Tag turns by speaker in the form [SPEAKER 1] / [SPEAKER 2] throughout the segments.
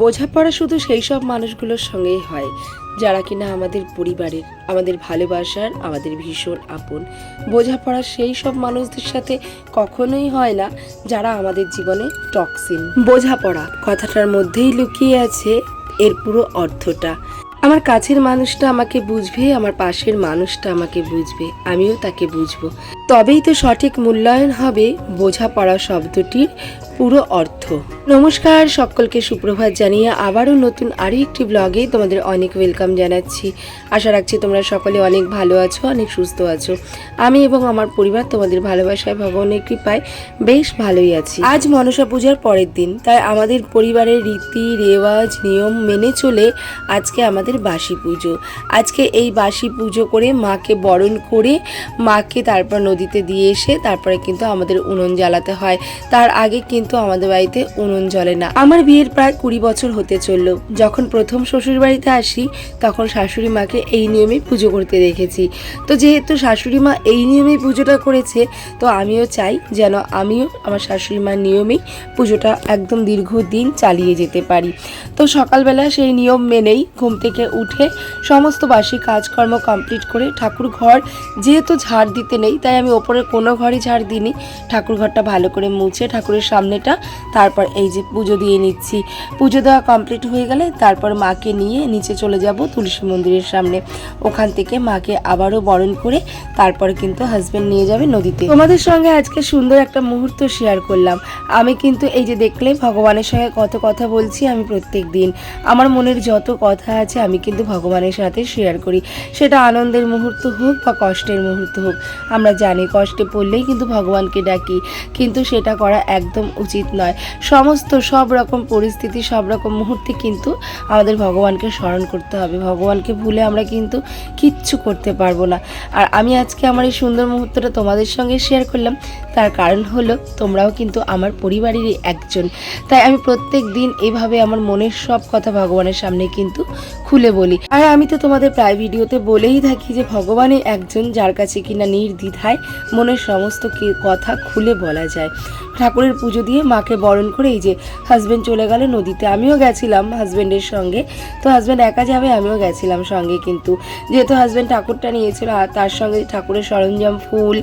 [SPEAKER 1] বোঝাপড়া শুধু সেই সব মানুষগুলোর সঙ্গেই হয় যারা কিনা আমাদের পরিবারের, আমাদের ভালোবাসার, আমাদের ভীষণ আপন। বোঝাপড়া সেই সব মানুষদের সাথে কখনোই হয় না যারা আমাদের জীবনে টক্সিন। বোঝাপড়া কথাটার মধ্যেই লুকিয়ে আছে এর পুরো অর্থটা। আমার কাছের মানুষটা আমাকে বুঝবে, আমার পাশের মানুষটা আমাকে বুঝবে, আমিও তাকে বুঝবো। তবেই তো সঠিক মূল্যায়ন হবে বোঝাপড়া শব্দটির পুরো অর্থ। নমস্কার সকলকে, সুপ্রভাত জানিয়ে আবারও নতুন আরও একটি ব্লগে তোমাদের অনেক ওয়েলকাম জানাচ্ছি। আশা রাখছি তোমরা সকলে অনেক ভালো আছো, অনেক সুস্থ আছো। আমি এবং আমার পরিবার তোমাদের ভালোবাসায়, ভগবানের কৃপায় বেশ ভালোই আছি। আজ মনসা পূজার পরের দিন, তাই আমাদের পরিবারের রীতি রেওয়াজ নিয়ম মেনে চলে আজকে আমাদের বাসি পুজো। আজকে এই বাসি পুজো করে মাকে বরণ করে মাকে তারপর নদীতে দিয়ে এসে তারপরে কিন্তু আমাদের উনুন জ্বালাতে হয়। তার আগে কিন্তু আমাদের বাড়িতে উনুন জ্বলে না। আমার বিয়ের প্রায় 20 বছর হতে চললো। যখন প্রথম শ্বশুর বাড়িতে আসি তখন শাশুড়ি মাকে এই নিয়মে পুজো করতে দেখেছি। তো যেহেতু শাশুড়ি মা এই নিয়মেই পুজোটা করেছে, তো আমিও চাই যেন আমিও আমার শাশুড়ি মার নিয়মেই পুজোটা একদম দীর্ঘদিন চালিয়ে যেতে পারি। তো সকালবেলা সেই নিয়ম মেনেই ঘুম থেকে উঠে সমস্ত বাসি কাজকর্ম কমপ্লিট করে ঠাকুর ঘর যেহেতু ঝাড় দিতে নেই, তাই আমি ওপরে কোনো ঘরই ঝাড় দিইনি। ঠাকুর ঘরটা ভালো করে মুছে ঠাকুরের সামনেটা তারপর এই যে পুজো দিয়ে নিচ্ছি। পুজো দেওয়া কমপ্লিট হয়ে গেলে তারপর মাকে নিয়ে নিচে চলে যাব তুলসী মন্দিরের সামনে। ওখান থেকে মাকে আবারও বরণ করে তারপরে কিন্তু হাজবেন্ড নিয়ে যাবে নদীতে। তোমাদের সঙ্গে আজকে সুন্দর একটা মুহূর্ত শেয়ার করলাম। আমি কিন্তু এই যে দেখলে ভগবানের সঙ্গে কত কথা বলছি। আমি প্রত্যেক দিন আমার মনের যত কথা আছে আমি কিন্তু ভগবানের সাথে শেয়ার করি। সেটা আনন্দের মুহূর্ত হোক বা কষ্টের মুহূর্ত হোক। আমরা জানি কষ্টে পড়লেই কিন্তু ভগবানকে ডাকি, কিন্তু সেটা করা একদম উচিত নয়। সমস্ত সব রকম পরিস্থিতি, সব রকম মুহূর্তে কিন্তু আমাদের ভগবানকে স্মরণ করতে হবে। ভগবানকে ভুলে আমরা কিন্তু কিচ্ছু করতে পারবো না। আর আমি আজকে আমার এই সুন্দর মুহূর্তটা তোমাদের সঙ্গে শেয়ার করলাম, তার কারণ হলো তোমরাও কিন্তু আমার পরিবারেরই একজন। তাই আমি প্রত্যেক দিন এভাবে আমার মনের সব কথা ভগবানের সামনে কিন্তু খুলে বলি। আর আমি তো তোমাদের প্রায় ভিডিওতে বলেই থাকি যে ভগবানই একজন যার কাছে কিনা নির্দ্বিধায় মনের সমস্ত কথা খুলে বলা যায়। ঠাকুরের পুজো দিয়ে মাকে বরণ করে এই যে হাজব্যান্ড চলে গেল নদীতে। আমিও গেছিলাম হাজব্যান্ডের সঙ্গে। তো হাজব্যান্ড একা যাবে, আমিও গেছিলাম সঙ্গে। কিন্তু যেহেতু হাজব্যান্ড ঠাকুরটা নিয়েছিল আর তার সঙ্গে ঠাকুরের সরঞ্জাম, ফুল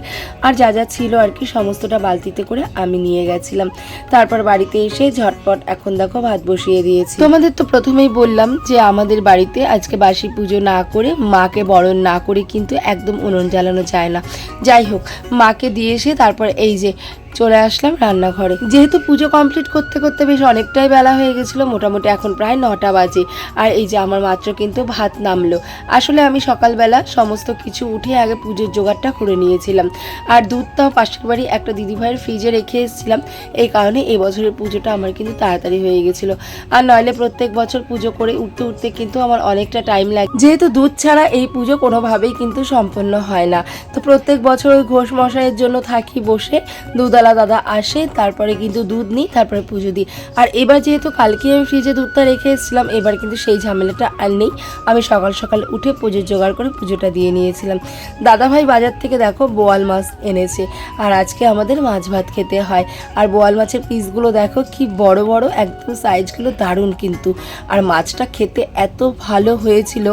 [SPEAKER 1] আর যা যা ছিল আর কি সমস্তটা বালতিতে করে আমি নিয়ে গেছিলাম। তারপর বাড়িতে এসে ঝটপট এখন দেখো ভাত বসিয়ে দিয়েছি। তোমাদের তো প্রথমেই বললাম যে আমাদের বাড়িতে আজকে বাসি পুজো না করে, মাকে বরণ না করে কিন্তু একদম উনুন জ্বালানো যায় না। যাই হোক, মাকে দিয়ে এসে তারপর এই যে চলে আসলাম রান্নাঘরে। যেহেতু পুজো কমপ্লিট করতে করতে বেশ অনেকটাই বেলা হয়ে গেছিলো, মোটামুটি এখন প্রায় 9টা বাজে। আর এই যে আমার মাত্র কিন্তু ভাত নামলো। আসলে আমি সকালবেলা সমস্ত কিছু উঠে আগে পুজোর জোগাড়টা করে নিয়েছিলাম। আর দুধটাও পাশের বাড়ি একটা দিদিভাইয়ের ফ্রিজে রেখে এসেছিলাম। এই কারণে এই বছরের পুজোটা আমার কিন্তু তাড়াতাড়ি হয়ে গেছিলো। আর নইলে প্রত্যেক বছর পুজো করে উঠতে উঠতে কিন্তু আমার অনেকটা টাইম লাগে, যেহেতু দুধ ছাড়া এই পুজো কোনোভাবেই কিন্তু সম্পন্ন হয় না। তো প্রত্যেক বছর ওই ঘোষ মশাইয়ের জন্য থাকি বসে, দুধওয়ালা দাদা আসে, তারপরে কিন্তু দুধ নিই, তারপরে পুজো দিই। আর এবার যেহেতু কালকে আমি ফ্রিজে দুধটা রেখে এসেছিলাম, এবার কিন্তু সেই ঝামেলাটা আর নেই। আমি সকাল সকাল উঠে পুজোর জোগাড় করে পুজোটা দিয়ে নিয়েছিলাম। দাদাভাই বাজার থেকে দেখো বোয়াল মাছ এনেছে, আর আজকে আমাদের মাছ ভাত খেতে হয়। আর বোয়াল মাছের পিসগুলো দেখো কি বড় বড়, একদম সাইজগুলো দারুণ কিন্তু। আর মাছটা খেতে এত ভালো হয়েছিল,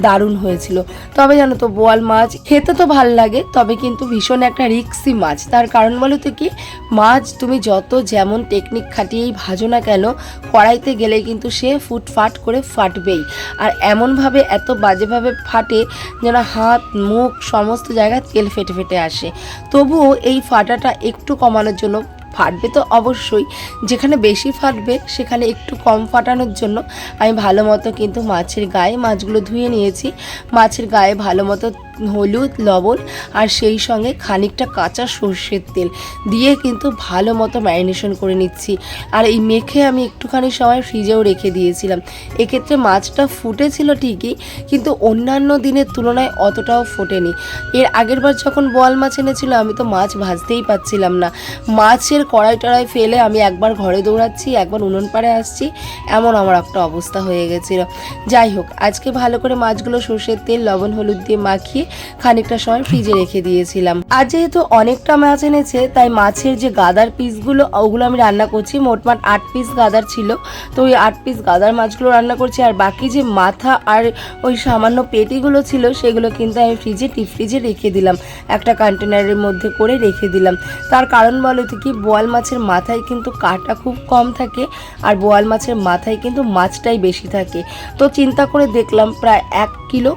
[SPEAKER 1] দারুণ হয়েছিল। তবে জানো তো বোয়াল মাছ খেতে তো ভালো লাগে, তবে কিন্তু ভীষণ একটা রিস্কি মাছ। তার কারণ বলো তো কি, মাছ তুমি যত যেমন টেকনিক খাটিয়েই ভাজো না কেন, কড়াইতে গেলে কিন্তু সে ফুটফাট করে ফাটবেই। আর এমনভাবে এত বাজেভাবে ফাটে যেন হাত মুখ সমস্ত জায়গায় তেল ফেটে ফেটে আসে। তবুও এই ফাটাটা একটু কমানোর জন্য, ফাটবে তো অবশ্যই, যেখানে বেশি ফাটবে সেখানে একটু কম ফাটানোর জন্য আমি ভালো মতো কিন্তু মাছের গায়ে, মাছগুলো ধুয়ে নিয়েছি, মাছের গায়ে ভালো মতো হলুদ, লবণ আর সেই সঙ্গে খানিকটা কাঁচা সর্ষের তেল দিয়ে কিন্তু ভালো মতো ম্যারিনেশন করে নিচ্ছি। আর এই মেখে আমি একটুখানি সময় ফ্রিজেও রেখে দিয়েছিলাম। এক্ষেত্রে মাছটা ফুটেছিল ঠিকই, কিন্তু অন্যান্য দিনের তুলনায় অতটাও ফোটেনি। এর আগের বার যখন বোয়াল মাছ এনেছিল আমি তো মাছ ভাজতেই পারছিলাম না। মাছের কড়াই টড়াই ফেলে আমি একবার ঘরে দৌড়াচ্ছি, একবার উনুন পাড়ে আসছি, এমন আমার একটা অবস্থা হয়ে গেছিলো। যাই হোক, আজকে ভালো করে মাছগুলো সর্ষের তেল, লবণ, হলুদ দিয়ে মাখিয়ে দিয়ে খানিকটা সময় ফ্রিজে রেখে দিয়েছিলাম। আর যেহেতু অনেকটা মাছ এনেছে তাই মাছের যে গাদার পিসগুলো ওগুলো আমি রান্না করছি। মোটমাট 8 পিস গাদার ছিল, তো ওই 8 পিস গাদার মাছগুলো রান্না করছি। আর বাকি যে মাথা আর ওই সামান্য পেটিগুলো ছিল সেগুলো কিন্তু আমি ডিপ ফ্রিজে রেখে দিলাম, একটা কন্টেনারের মধ্যে করে রেখে দিলাম। তার কারণ বলো তো কি, বোয়াল মাছের মাথায় কিন্তু কাঁটা খুব কম থাকে আর বোয়াল মাছের মাথায় কিন্তু মাছটাই বেশি থাকে। তো চিন্তা করে দেখলাম প্রায় 1 কিলো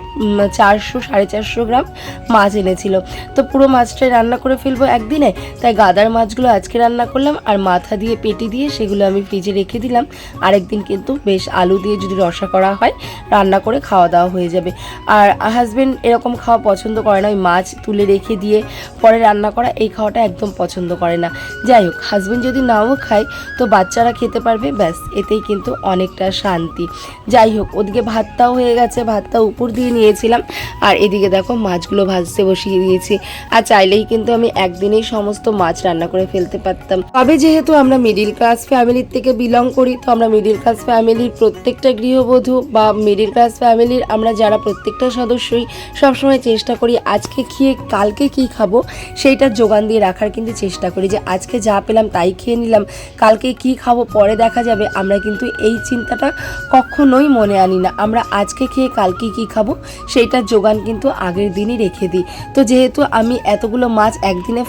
[SPEAKER 1] 400-450 গ্রাম মাছ এনেছিল, তো পুরো মাছটাই রান্না করে ফেলবো একদিনে। তাই গাদার মাছগুলো আজকে রান্না করলাম আর মাথা দিয়ে পেটি দিয়ে সেগুলো আমি ফ্রিজে রেখে দিলাম। আরেকদিন কিন্তু বেশ আলু দিয়ে যদি রসা করা হয় রান্না করে খাওয়া দাওয়া হয়ে যাবে। আর হাজব্যান্ড এরকম খাওয়া পছন্দ করে না, ওই মাছ তুলে রেখে দিয়ে পরে রান্না করা এই খাওয়াটা একদম পছন্দ করে না। যাই হোক, হাজব্যান্ড যদি নাও খায় তো বাচ্চারা খেতে পারবে, ব্যাস এতেই কিন্তু অনেকটা শান্তি। যাই হোক, ওদিকে ভাতটাও হয়ে গেছে, ভাতটা উপর দিয়ে নিয়েছিলাম আর এদিকে দেখো মাছগুলো ভাজতে বসিয়ে দিয়েছি। আর চাইলেই কিন্তু আমি একদিনেই সমস্ত মাছ রান্না করে ফেলতে পারতাম, তবে যেহেতু আমরা মিডিল ক্লাস ফ্যামিলির থেকে বিলং করি, তো আমরা মিডিল ক্লাস ফ্যামিলির প্রত্যেকটা গৃহবধূ বা মিডিল ক্লাস ফ্যামিলির আমরা যারা প্রত্যেকটা সদস্যই সবসময় চেষ্টা করি আজকে খেয়ে কালকে কি খাবো সেইটার যোগান দিয়ে রাখার কিন্তু চেষ্টা করি, যে আজকে যা পেলাম তাই খেয়ে নিলাম, কালকে কি খাবো পরে দেখা যাবে। আমরা কিন্তু এই চিন্তাটা কখনোই মনে আনি না, আমরা আজকে খেয়ে কালকে কি খাবো সেইটার যোগান কিন্তু আগের দিনই রেখে দিই। তো যেহেতু আমি এতগুলো মাছ একদিনে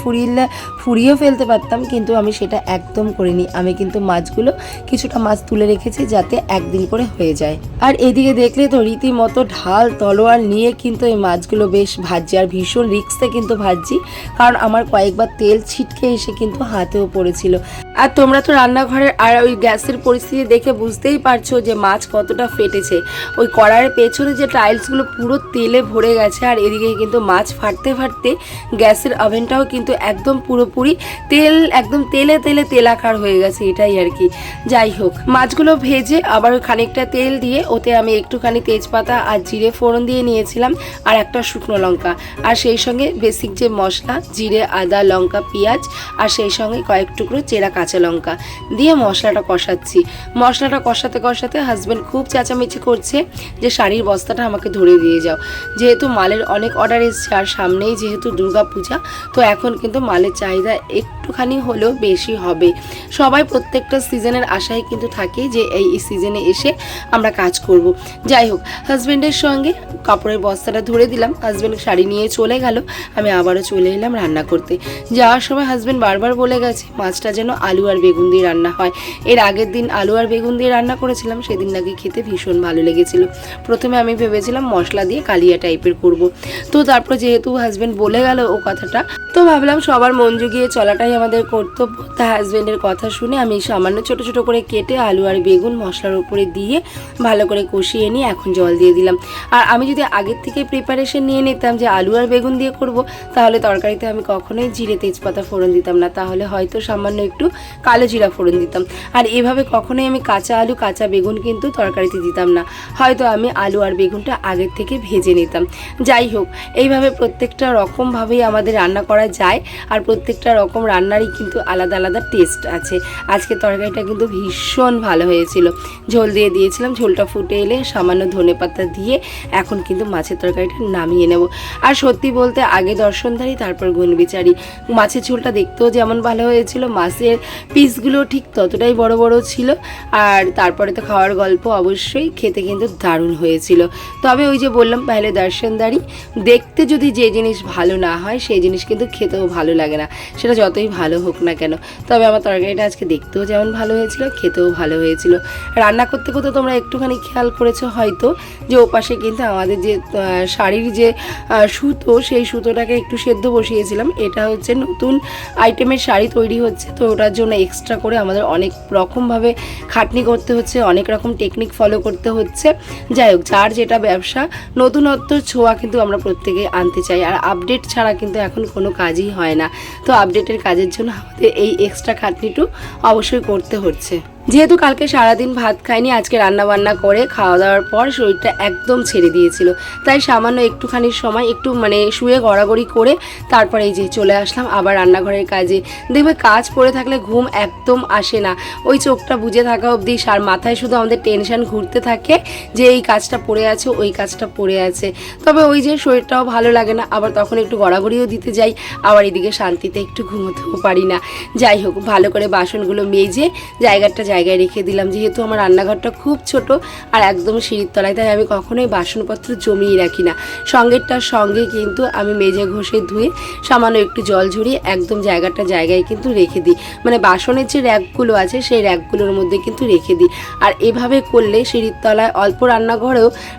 [SPEAKER 1] ফুরিয়েও ফেলতে পারতাম, কিন্তু আমি সেটা একদম করিনি। আমি কিন্তু মাছগুলো কিছুটা মাছ তুলে রেখেছি যাতে একদিন করে হয়ে যায়। আর এদিকে দেখলে তো রীতিমতো ঢাল তলোয়ার নিয়ে কিন্তু এই মাছগুলো বেশ ভাজছি, আর ভীষণ রিস্কে কিন্তু ভাজছি, কারণ আমার কয়েকবার তেল ছিটকে এসে কিন্তু হাতেও পড়েছিল। আর তোমরা তো রান্নাঘরের আর ওই গ্যাসের পরিস্থিতি দেখে বুঝতেই পারছো যে মাছ কতটা ফেটেছে। ওই কড়াইয়ের পেছনে যে টাইলসগুলো পুরো তেলে ভরে গেছে, আর এদিকে কিন্তু মাছ ফাটতে ফাটতে গ্যাসের ওভেনটাও কিন্তু একদম পুরোপুরি একদম তেলে তেলাকার হয়ে গেছে, এটাই আর কি। যাই হোক, মাছগুলো ভেজে আবার খানিকটা তেল দিয়ে ওতে আমি একটুখানি তেজপাতা আর জিরে ফোড়ন দিয়ে নিয়েছিলাম আর একটা শুকনো লঙ্কা, আর সেই সঙ্গে বেসিক যে মশলা জিরে আদা লঙ্কা পেঁয়াজ আর সেই সঙ্গে কয়েক টুকরো চেরা কাঁচা লঙ্কা দিয়ে মশলাটা কষাচ্ছি। মশলাটা কষাতে কষাতে হাজব্যান্ড খুব চেঁচামেচি করছে যে শাড়ির বস্তাটা আমাকে ধরে দিয়ে যাও। যেহেতু মালের অনেক অর্ডার এসছে আর সামনেই যেহেতু দুর্গা পূজা, তো এখন কিন্তু মালের চাহিদা একটুখানি হলেও বেশি হবে। সবাই প্রত্যেকটা সিজনের আশায় কিন্তু থাকে যে এই সিজনে এসে আমরা কাজ করব। যাই হোক, হাজব্যান্ডের সঙ্গে কাপড়ের বস্তাটা ধরে দিলাম, হাজব্যান্ড শাড়ি নিয়ে চলে গেল, আমি আবারও চলে এলাম রান্না করতে। যাওয়ার সময় হাজব্যান্ড বারবার বলে গেছে মাছটা যেন আলু আর বেগুন দিয়ে রান্না হয়। এর আগের দিন আলু আর বেগুন দিয়ে রান্না করেছিলাম, সেদিন নাকি খেতে ভীষণ ভালো লেগেছিল। প্রথমে আমি ভেবেছিলাম মশলা দিয়ে কালিয়া টাইপের করব, তো তারপর যেহেতু হাজব্যান্ড বলে গেল ও কথাটা, তো ভাবলাম সবার মন জুগিয়ে চলাটাই আমাদের কর্তব্য। তা হাজব্যান্ডের কথা শুনে আমি সামান্য ছোট ছোট করে কেটে আলু আর বেগুন মশলার উপরে দিয়ে ভালো করে কষিয়ে নিয়ে এখন জল দিয়ে দিলাম। আর আমি যদি আগের থেকে প্রিপারেশন নিয়ে নিতাম যে আলু আর বেগুন দিয়ে করব, তাহলে তরকারিতে আমি কখনোই জিরে তেজপাতা ফোড়ন দিতাম না, তাহলে হয়তো সামান্য একটু কালো জিরা ফোড়ন দিতাম। আর এভাবে কখনোই আমি কাঁচা আলু কাঁচা বেগুন কিন্তু তরকারিতে দিতাম না, হয়তো আমি আলু আর বেগুনটা আগের থেকে ভেজে নিতাম। যাই হোক, এইভাবে প্রত্যেকটা রকমভাবেই আমাদের রান্না করা যায়, আর প্রত্যেকটা রকম রান্নারই কিন্তু আলাদা আলাদা টেস্ট আছে। আজকে তরকারিটা কিন্তু ভীষণ ভালো হয়েছিল। ঝোল দিয়ে দিয়েছিলাম, ঝোলটা ফুটে এলে সামান্য ধনেপাতা দিয়ে এখন কিন্তু মাছের তরকারিটা নামিয়ে নেব। আর সত্যি বলতে আগে দর্শনধারী তারপর গুণবিচারী। মাছের ঝোলটা দেখতেও যেমন ভালো হয়েছিল, মাছের পিসগুলো ঠিক ততটাই বড় বড় ছিল, আর তারপরে তো খাওয়ার গল্প অবশ্যই, খেতে কিন্তু দারুণ হয়েছিল। তবে ওই যে বললাম পহেলে দর্শনধারী, দেখতে যদি যে জিনিস ভালো না হয় সেই জিনিস কিন্তু খেতেও ভালো লাগে না, সেটা যতই ভালো হোক না কেন। তবে আমার তরকারিটা আজকে দেখতেও যেমন ভালো হয়েছিল খেতেও ভালো হয়েছিল। রান্না করতে করতে তোমরা একটুখানি খেয়াল করেছো হয়তো যে ওপাশে কিন্তু আমাদের যে শাড়ির যে সুতো, সেই সুতোটাকে একটু সেদ্ধ বসিয়েছিলাম। এটা হচ্ছে নতুন আইটেমের শাড়ি তৈরি হচ্ছে, তো ওটার জন্য এক্সট্রা করে আমাদের অনেক রকমভাবে খাটনি করতে হচ্ছে, অনেক রকম টেকনিক ফলো করতে হচ্ছে। যাই হোক, যার যেটা ব্যবসা, নতুনত্ব ছোঁয়া কিন্তু আমরা প্রত্যেকে আনতে চাই, আর আপডেট ছাড়া কিন্তু এখন কোনো কাজই হয় না। তো আপডেটের কাজের জন্য আমাদের এই এক্সট্রা খাটনিটু অবশ্যই করতে হচ্ছে। যেহেতু কালকে সারাদিন ভাত খাইনি, আজকে রান্না বান্না করে খাওয়া দাওয়ার পর শরীরটা একদম ছেড়ে দিয়েছিল, তাই সামান্য একটুখানি সময় একটু শুয়ে গড়াগড়ি করে তারপরে এই যে চলে আসলাম আবার রান্নাঘরের কাজে। দেখবে কাজ পড়ে থাকলে ঘুম একদম আসে না, ওই চোখটা বুজে থাকা অবধি আর মাথায় শুধু আমাদের টেনশন ঘুরতে থাকে যে এই কাজটা পড়ে আছে, ওই কাজটা পড়ে আছে। তবে ওই যে শরীরটাও ভালো লাগে না, আবার তখন একটু গড়াগড়িও দিতে যাই, আবার এদিকে শান্তিতে একটু ঘুমোতেও পারি না। যাই হোক, ভালো করে বাসনগুলো মেজে জায়গায় রেখে দিলাম। যেহেতু আমার রান্নাঘরটা খুব ছোট আর একদম সিঁড়ির তলায়, তাই আমি কখনোই বাসনপত্র জমিয়ে রাখি না। সঙ্গেরটার সঙ্গে কিন্তু আমি মেজে ঘষে ধুয়ে সামান্য একটু জল ঝরিয়ে একদম জায়গায় কিন্তু রেখে দিই। বাসনের যে র্যাকগুলো আছে সেই র্যাকগুলোর মধ্যে কিন্তু রেখে দিই। আর এভাবে করলে সিঁড়ির তলায় অল্প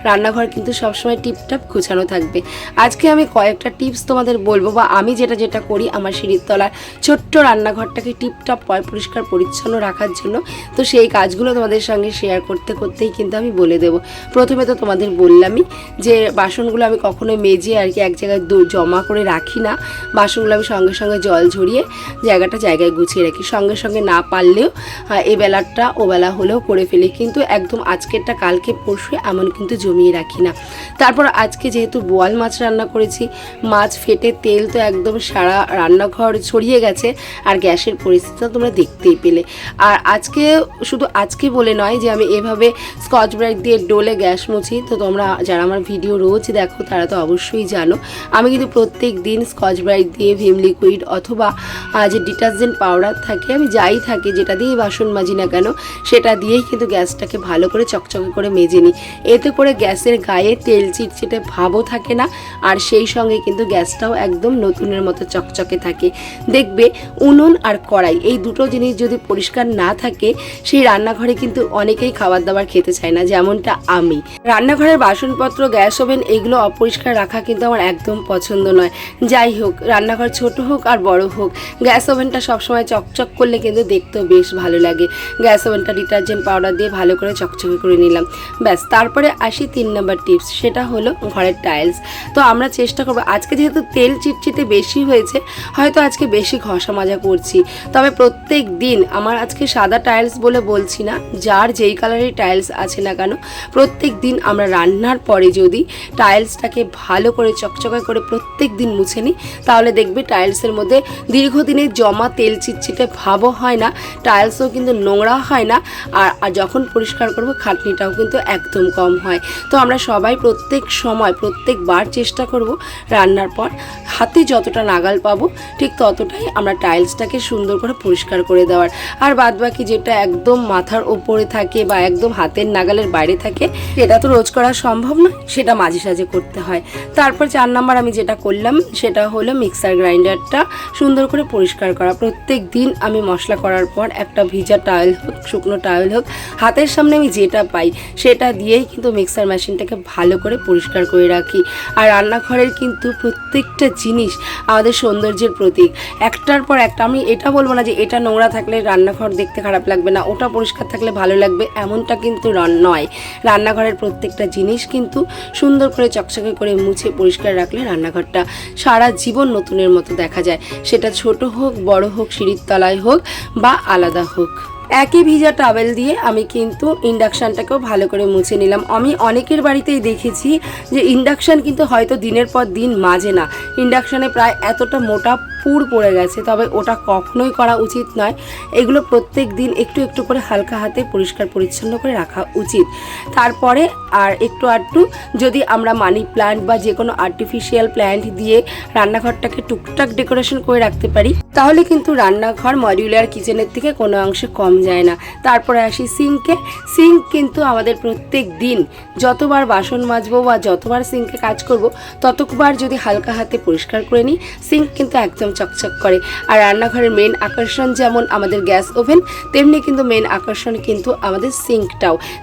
[SPEAKER 1] রান্নাঘর কিন্তু সবসময় টিপটাপ গোছানো থাকবে। আজকে আমি কয়েকটা টিপস তোমাদের বলবো, বা আমি যেটা করি আমার সিঁড়ির তলার ছোট্ট রান্নাঘরটাকে টিপটাপ পরিষ্কার পরিচ্ছন্ন রাখার জন্য। তো সেই কাজগুলো তোমাদের সঙ্গে শেয়ার করতেই কিন্তু আমি বলে দেবো। প্রথমে তো তোমাদের বললামই যে বাসনগুলো আমি কখনোই মেজে আর কি এক জায়গায় জমা করে রাখি না। বাসনগুলো আমি সঙ্গে জল ঝরিয়ে জায়গায় গুছিয়ে রাখি। সঙ্গে না পারলেও এ বেলাটা ও বেলা হলেও করে ফেলি, কিন্তু একদম আজকেরটা কালকে পরশু এমন কিন্তু জমিয়ে রাখি না। তারপর আজকে যেহেতু বোয়াল মাছ রান্না করেছি, মাছ ফেটে তেল তো একদম সারা রান্নাঘর ছড়িয়ে গেছে, আর গ্যাসের পরিস্থিতিটা তোমরা দেখতেই পেলে। আর শুধু আজকে বলে নয় যে আমি এভাবে স্কচ ব্রাইট দিয়ে ডোলে গ্যাস মুছি, তো তোমরা যারা আমার ভিডিও রোজ দেখো তারা তো অবশ্যই জানো আমি কিন্তু প্রত্যেক দিন স্কচ ব্রাইট দিয়ে ভিম লিকুইড অথবা যে ডিটারজেন্ট পাউডার থাকে, আমি যাই থাকে যেটা দিয়ে বাসন মাজি না কেন সেটা দিয়েই কিন্তু গ্যাসটাকে ভালো করে চকচকে করে মেজে নিই। এতে করে গ্যাসের গায়ে তেল চিটচিটে ভাবও থাকে না, আর সেই সঙ্গে কিন্তু গ্যাসটাও একদম নতুনের মতো চকচকে থাকে। দেখবে উনুন আর কড়াই এই দুটো জিনিস যদি পরিষ্কার না থাকে সেই রান্নাঘরে কিন্তু অনেকেই খাবার দাবার খেতে চায় না, যেমনটা আমি। রান্নাঘরের বাসনপত্র, গ্যাস ওভেন এগুলো অপরিষ্কার রাখা কিন্তু আমার একদম পছন্দ নয়। যাই হোক, রান্নাঘর ছোট হোক আর বড় হোক, গ্যাস ওভেনটা সবসময় চকচক করলে কিন্তু দেখতেও বেশ ভালো লাগে। গ্যাস ওভেনটা ডিটারজেন্ট পাউডার দিয়ে ভালো করে চকচকে করে নিলাম, ব্যাস। তারপরে আসি 3 নম্বর টিপস, সেটা হলো ঘরের টাইলস। তো আমরা চেষ্টা করবো, আজকে যেহেতু তেল চিটচিটে বেশি হয়েছে হয়তো আজকে বেশি ঘষা মাজা করছি, তবে প্রত্যেক দিন আমার আজকে সাদা টাইলস বলে বলছি না, যার যেই কালারের টাইলস আছে না কেন প্রত্যেক দিন আমরা রান্নার পরে যদি টাইলসটাকে ভালো করে চকচকে করে প্রত্যেক দিন মুছে নিই, তাহলে দেখবে টাইলসের মধ্যে দীর্ঘদিনের জমা তেল চিটচিটে ভাবও হয় না, টাইলসও কিন্তু নোংরা হয় না, আর যখন পরিষ্কার করব খাটনিটাও কিন্তু একদম কম হয়। তো আমরা সবাই প্রত্যেকবার চেষ্টা করব রান্নার পর হাতে যতটা নাগাল পাবো ঠিক ততটাই আমরা টাইলসটাকে সুন্দর করে পরিষ্কার করে দেওয়ার। আর বাদবাকি যেটা একদম মাথার ওপরে থাকে বা একদম হাতের নাগালের বাইরে থাকে সেটা তো রোজ করা সম্ভব নয়, সেটা মাঝে সাঝে করতে হয়। তারপর 4 নাম্বার আমি যেটা করলাম সেটা হলো মিক্সার গ্রাইন্ডারটা সুন্দর করে পরিষ্কার করা। প্রত্যেক দিন আমি মশলা করার পর একটা ভিজা টাওয়েল হোক, শুকনো টাওয়েল হোক, হাতের সামনে আমি যেটা পাই সেটা দিয়েই কিন্তু মিক্সার মেশিনটাকে ভালো করে পরিষ্কার করে রাখি। আর রান্নাঘরের কিন্তু প্রত্যেকটা জিনিস আমাদের সৌন্দর্যের প্রতীক, একটার পর একটা। আমি এটা বলবো না যে এটা নোংরা থাকলে রান্নাঘর দেখতে খারাপ লাগবে না, ওটা পরিষ্কার থাকলে ভালো লাগবে, এমনটা কিন্তু নয়। রান্নাঘরের প্রত্যেকটা জিনিস কিন্তু সুন্দর করে চকচকে করে মুছে পরিষ্কার রাখলে রান্নাঘরটা সারা জীবন নতুনের মতো দেখা যায়, সেটা ছোট হোক বড় হোক, সিঁড়ির তলায় হোক বা আলাদা হোক। একই ভিজা টাওয়েল দিয়ে আমি কিন্তু ইন্ডাকশানটাকেও ভালো করে মুছে নিলাম। আমি অনেকের বাড়িতেই দেখেছি যে ইন্ডাকশান কিন্তু হয়তো দিনের পর দিন মাজে না, ইন্ডাকশানে প্রায় এতটা মোটা পুর পড়ে গেছে, তবে ওটা কখনোই করা উচিত নয়। এগুলো প্রত্যেক দিন একটু করে হালকা হাতে পরিষ্কার পরিচ্ছন্ন করে রাখা উচিত। তারপরে আর একটু যদি আমরা মানি প্ল্যান্ট বা যে কোনো আর্টিফিশিয়াল প্ল্যান্ট দিয়ে রান্নাঘরটাকে টুকটাক ডেকোরেশন করে রাখতে পারি, তাহলে কিন্তু রান্নাঘর মডিউলার কিচেনের থেকে কোনো অংশে কম যায় না। তারপরে আসি সিঙ্ক কিন্তু আমাদের প্রত্যেক দিন যতবার বাসন মাজবো বা যতবার সিঙ্কে কাজ করব ততবার যদি হালকা হাতে পরিষ্কার করে নিই, সিঙ্ক কিন্তু একদম চকচক করে। আর রান্নাঘরের মেন আকর্ষণ যেমন আমাদের গ্যাস ওভেন, তেমনি কিন্তু মেন আকর্ষণ কিন্তু আমাদের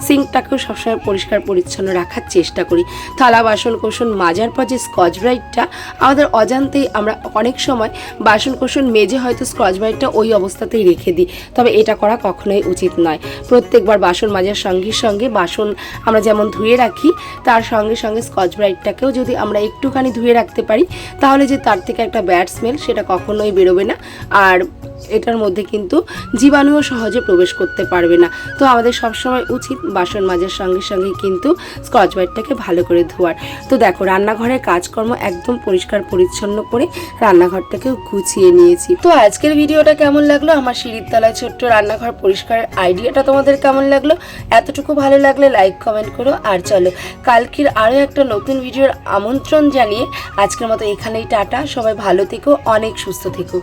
[SPEAKER 1] সিঙ্কটাকেও সবসময় পরিষ্কার পরিচ্ছন্ন রাখার চেষ্টা করি। থালা বাসন কোসন মাজার পর যে স্কচ ব্রাইটটা আমাদের অজান্তেই আমরা অনেক সময় বাসন কোসন মেজে হয়তো স্কচ ব্রাইটটা ওই অবস্থাতেই রেখে দিই, তবে এটা করা কখনোই উচিত নয়। প্রত্যেকবার বাসন মাজার সঙ্গে বাসন আমরা যেমন ধুয়ে রাখি তার সঙ্গে স্কচ ব্রাইটটাকেও যদি আমরা একটুখানি ধুয়ে রাখতে পারি, তাহলে যে তার থেকে একটা ব্যাড স্মেল সেটা কখনোই বেরোবে না। আর এটার মধ্যে কিন্তু জীবাণুও সহজে প্রবেশ করতে পারবে না। তো আমাদের সবসময় উচিত বাসন মাজার সঙ্গে সঙ্গে কিন্তু স্কচ ব্রাইটটাকে ভালো করে ধোয়ার। তো দেখো রান্নাঘরের কাজকর্ম একদম পরিষ্কার পরিচ্ছন্ন করে রান্নাঘরটাকে গুছিয়ে নিয়েছি। তো আজকের ভিডিওটা কেমন লাগলো, আমার সিঁড়ির তলায় ছোট্ট রান্নাঘর পরিষ্কারের আইডিয়াটা তোমাদের কেমন লাগলো? এতটুকু ভালো লাগলে লাইক কমেন্ট করো। আর চলো কালকের আরও একটা নতুন ভিডিওর আমন্ত্রণ জানিয়ে আজকের মতো এখানেই টাটা। সবাই ভালো থেকো, অনেক সুস্থ থেকো।